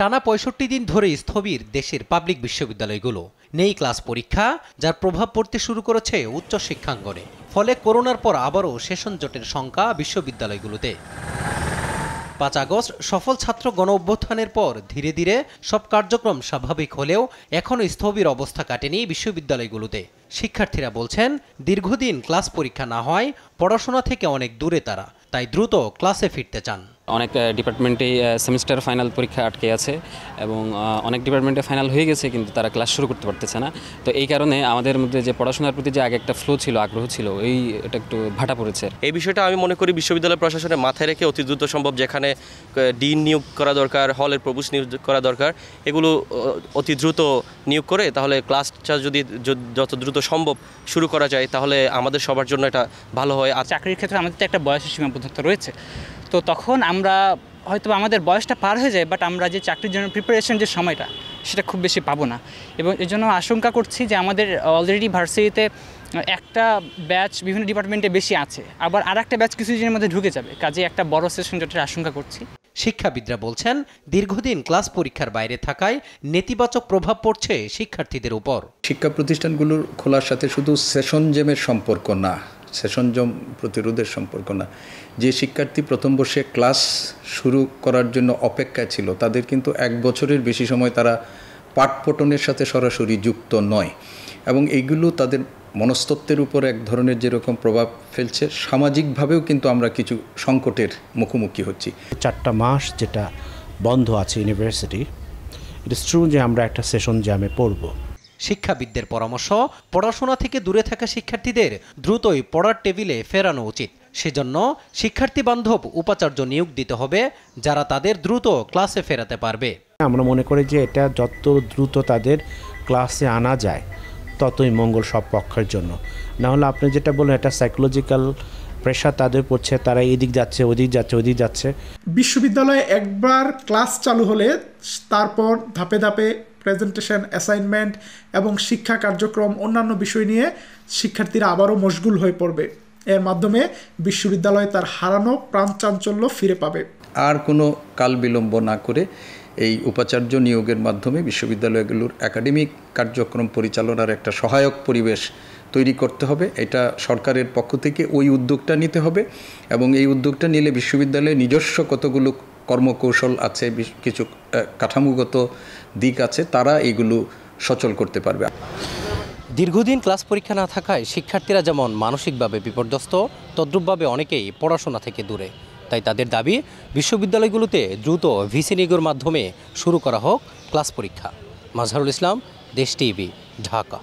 টানা ৬৫ দিন ধরে স্থবির দেশের পাবলিক বিশ্ববিদ্যালয়গুলো। নেই ক্লাস পরীক্ষা, যার প্রভাব পড়তে শুরু করেছে উচ্চ শিক্ষাঙ্গনে। ফলে করোনার পর আবারও সেশন জটের শঙ্কা বিশ্ববিদ্যালয়গুলোতে। ৫ আগস্ট সফল ছাত্র গণ অভ্যুত্থানের পর ধীরে ধীরে সব কার্যক্রম স্বাভাবিক হলেও এখনও স্থবির অবস্থা কাটেনি বিশ্ববিদ্যালয়গুলোতে। শিক্ষার্থীরা বলছেন, দীর্ঘদিন ক্লাস পরীক্ষা না হয় পড়াশোনা থেকে অনেক দূরে তারা, তাই দ্রুত ক্লাসে ফিরতে চান। অনেক ডিপার্টমেন্টেই সেমিস্টার ফাইনাল পরীক্ষা আটকে আছে এবং অনেক ডিপার্টমেন্টে ফাইনাল হয়ে গেছে, কিন্তু তারা ক্লাস শুরু করতে পারতেছে না। তো এই কারণে আমাদের মধ্যে যে পড়াশোনার প্রতি যে আগে একটা ফ্লো ছিল, আগ্রহ ছিল, এটা একটু ভাটা পড়েছে। এই বিষয়টা আমি মনে করি বিশ্ববিদ্যালয় প্রশাসনের মাথায় রেখে অতি দ্রুত সম্ভব যেখানে ডিন নিয়োগ করা দরকার, হলের প্রভোস্ট নিয়োগ করা দরকার, এগুলো অতি দ্রুত নিয়োগ করে তাহলে ক্লাসটা যদি যত দ্রুত সম্ভব শুরু করা যায় তাহলে আমাদের সবার জন্য এটা ভালো হয়। আর চাকরির ক্ষেত্রে আমাদের তো একটা বয়সের সীমাবদ্ধতা রয়েছে, তো তখন আমরা হয়তো আমাদের বয়সটা পার হয়ে যায়, বাট আমরা যে চাকরির জন্য প্রিপারেশন যে সময়টা সেটা খুব বেশি পাবো না। এবং এর জন্য আশঙ্কা করছি যে আমাদের অলরেডি ভার্সিটিতে একটা ব্যাচ বিভিন্ন ডিপার্টমেন্টে বেশি আছে, আবার আর একটা ব্যাচ কিছুদিনের মধ্যে ঢুকে যাবে, কাজে একটা বড় সেশন জটের আশঙ্কা করছি। শিক্ষাবিদরা বলছেন, দীর্ঘদিন ক্লাস পরীক্ষার বাইরে থাকায় নেতিবাচক প্রভাব পড়ছে শিক্ষার্থীদের উপর। শিক্ষা প্রতিষ্ঠানগুলোর খোলার সাথে শুধু সেশন জেমের সম্পর্ক না, সেশন জম প্রতিরোধের সম্পর্ক না। যে শিক্ষার্থী প্রথম বর্ষে ক্লাস শুরু করার জন্য অপেক্ষায় ছিল, তাদের কিন্তু 1 বছরের বেশি সময় তারা পাঠপঠনের সাথে সরাসরি যুক্ত নয়, এবং এইগুলো তাদের মনস্তত্ত্বের উপর এক ধরনের যেরকম প্রভাব ফেলছে, সামাজিকভাবেও কিন্তু আমরা কিছু সংকটের মুখোমুখি হচ্ছি। 4টা মাস যেটা বন্ধ আছে ইউনিভার্সিটি, ইট ইজ ট্রু যে আমরা একটা সেশন জ্যামে পড়ব। শিক্ষাবিদদের পরামর্শ, পড়াশোনা থেকে দূরে থাকা শিক্ষার্থীদের দ্রুতই পড়ার টেবিলে ফেরানো উচিত। সেজন্য শিক্ষার্থী বান্ধব উপাচার্য নিয়োগ দিতে হবে, যারা তাদের দ্রুত ক্লাসে ফেরাতে পারবে। আমরা মনে করি যে এটা যত দ্রুত তাদের ক্লাসে আনা যায় ততই মঙ্গল সব পক্ষের জন্য। না হলে আপনি যেটা বলেন, এটা সাইকোলজিক্যাল প্রেশার তাদের পড়ছে, তারা এদিক যাচ্ছে, ওদিক যাচ্ছে, ওদিক যাচ্ছে। বিশ্ববিদ্যালয়ে একবার ক্লাস চালু হলে তারপর ধাপে ধাপে প্রেজেন্টেশন, অ্যাসাইনমেন্ট এবং শিক্ষা কার্যক্রম অন্যান্য বিষয় নিয়ে শিক্ষার্থীরা আবারও মশগুল হয়ে পড়বে। এর মাধ্যমে বিশ্ববিদ্যালয় তার হারানো প্রাণচাঞ্চল্য ফিরে পাবে। আর কোনো কাল বিলম্ব না করে এই উপাচার্য নিয়োগের মাধ্যমে বিশ্ববিদ্যালয়গুলোর একাডেমিক কার্যক্রম পরিচালনার একটা সহায়ক পরিবেশ তৈরি করতে হবে। এটা সরকারের পক্ষ থেকে ওই উদ্যোগটা নিতে হবে, এবং এই উদ্যোগটা নিলে বিশ্ববিদ্যালয়ে নিজস্ব কতগুলো কর্মকৌশল আছে, কিছু কাঠামোগত দিক আছে, তারা এইগুলো সচল করতে পারবে। দীর্ঘদিন ক্লাস পরীক্ষা না থাকায় শিক্ষার্থীরা যেমন মানসিকভাবে বিপর্যস্ত, তদ্রূপভাবে অনেকেই পড়াশোনা থেকে দূরে। তাই তাদের দাবি, বিশ্ববিদ্যালয়গুলোতে দ্রুত ভিসি নিয়োগের মাধ্যমে শুরু করা হোক ক্লাস পরীক্ষা। মাজহারুল ইসলাম, দেশ টিভি, ঢাকা।